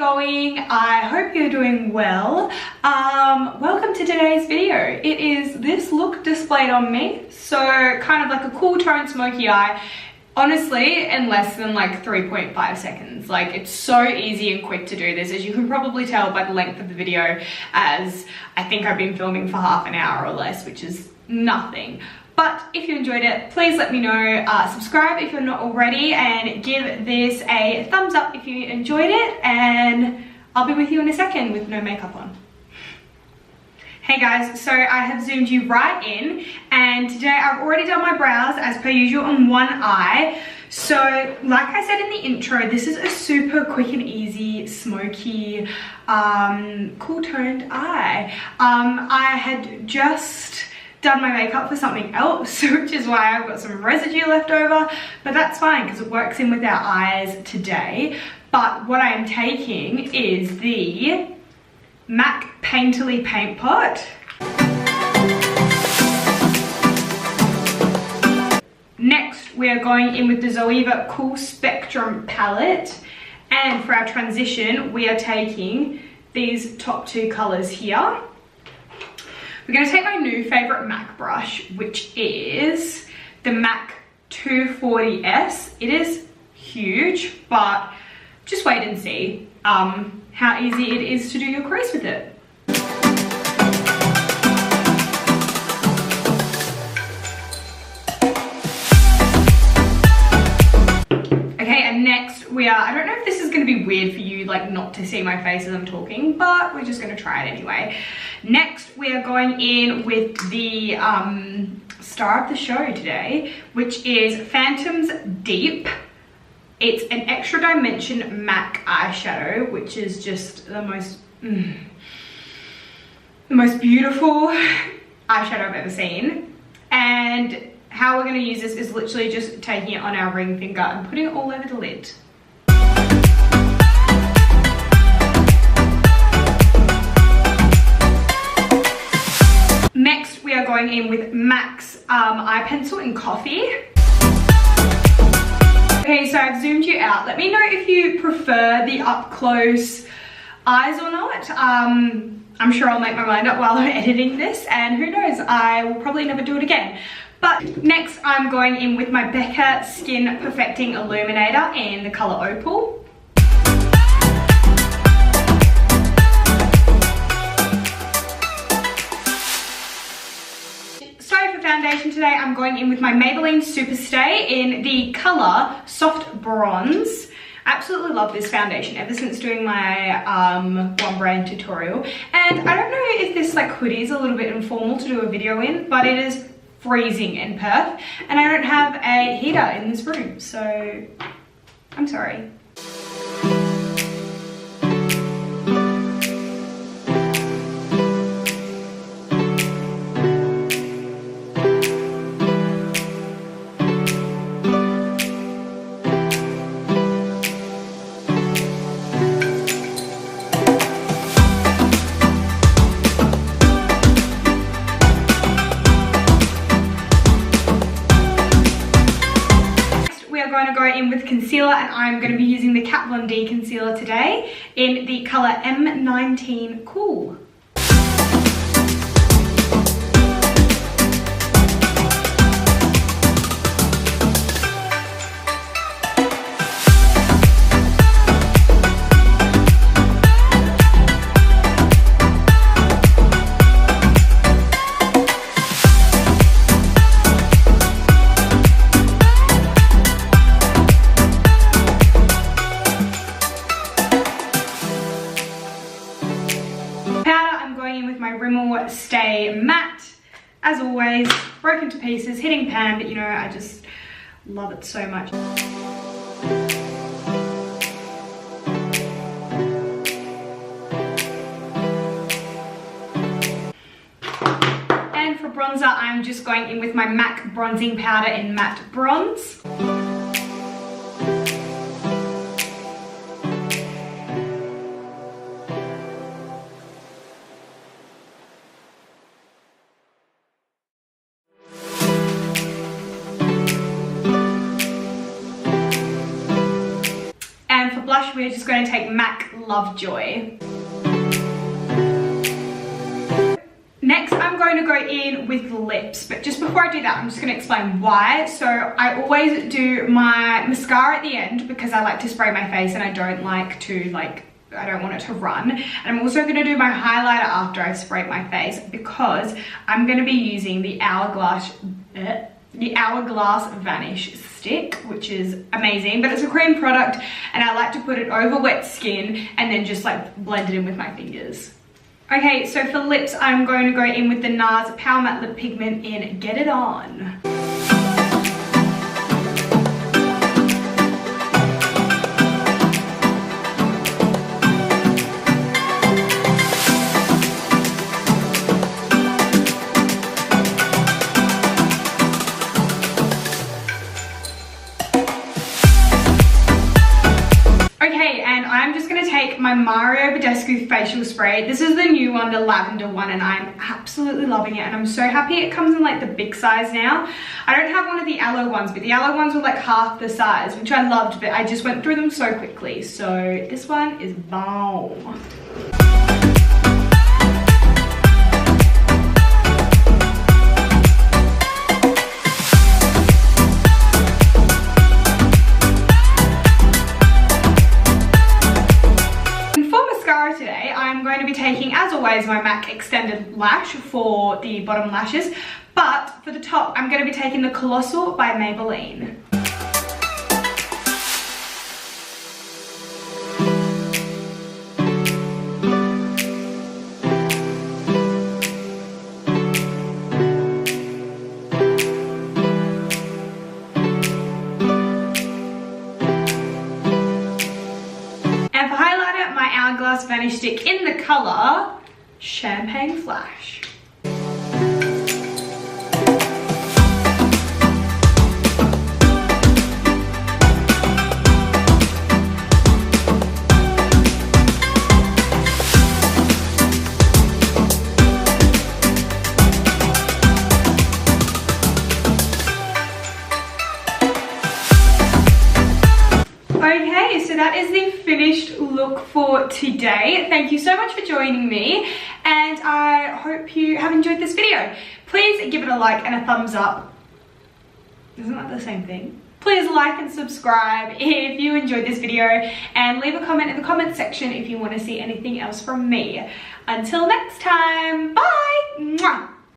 going? I hope you're doing well. Welcome to today's video. It is this look displayed on me. So kind of like a cool tone smoky eye. Honestly, in less than like 3.5 seconds. Like, it's so easy and quick to do this, as you can probably tell by the length of the video, as I think I've been filming for half an hour or less, which is nothing. But if you enjoyed it, please let me know. Subscribe if you're not already, and give this a thumbs up if you enjoyed it, and I'll be with you in a second with no makeup on. Hey guys, so I have zoomed you right in, and today I've already done my brows as per usual on one eye. So like I said in the intro, this is a super quick and easy, smoky, cool toned eye. I had just done my makeup for something else, which is why I've got some residue left over, but that's fine because it works in with our eyes today. But what I am taking is the MAC Painterly Paint Pot. Next, we are going in with the Zoeva Cool Spectrum palette. And for our transition, we are taking these top two colors here. We're going to take my new favorite MAC brush, which is the MAC 240S. It is huge, but just wait and see how easy it is to do your crease with it. Okay, and next we are, I don't know if this is going to be weird for you, like not to see my face as I'm talking, but we're just going to try it anyway. Next we are going in with the star of the show today, which is Phantom's Deep. It's an extra dimension MAC eyeshadow, which is just the most beautiful eyeshadow I've ever seen. And how we're going to use this is literally just taking it on our ring finger and putting it all over the lid. Next, we are going in with MAC's eye pencil in Coffee. Okay, so I've zoomed you out. Let me know if you prefer the up close eyes or not. I'm sure I'll make my mind up while I'm editing this, and who knows, I will probably never do it again. But next I'm going in with my Becca Skin Perfecting Illuminator in the color Opal. Foundation today, I'm going in with my Maybelline Superstay in the color Soft Bronze. I absolutely love this foundation ever since doing my one brand tutorial. And I don't know if this like hoodie is a little bit informal to do a video in, but it is freezing in Perth and I don't have a heater in this room, so I'm sorry. In with concealer, and I'm going to be using the Kat Von D concealer today in the color M19 Cool. Stay matte, as always, broken to pieces, hitting pan, but you know, I just love it so much. And for bronzer, I'm just going in with my MAC bronzing powder in Matte Bronze. we're just going to take MAC Lovejoy. Next, I'm going to go in with lips, but just before I do that, I'm just going to explain why. So I always do my mascara at the end because I like to spray my face and I don't like to I don't want it to run. And I'm also going to do my highlighter after I've sprayed my face because I'm going to be using the Hourglass Vanish stick, which is amazing, but it's a cream product and I like to put it over wet skin and then just like blend it in with my fingers. Okay, so for lips, I'm going to go in with the NARS Power Matte Lip Pigment in Get It On. My Mario Badescu facial spray. This is the new one, the lavender one, and I'm absolutely loving it, and I'm so happy it comes in like the big size now. I don't have one of the aloe ones, but the aloe ones were like half the size, which I loved, but I just went through them so quickly. So this one is bomb. Taking, as always, my MAC Extended Lash for the bottom lashes, but for the top I'm going to be taking the Colossal by Maybelline. Hourglass Vanish Stick in the colour Champagne Flash. Okay, so that is the finished look for today. Thank you so much for joining me, and I hope you have enjoyed this video. Please give it a like and a thumbs up. Isn't that the same thing? Please like and subscribe if you enjoyed this video, and leave a comment in the comment section if you want to see anything else from me. Until next time, bye! Mwah!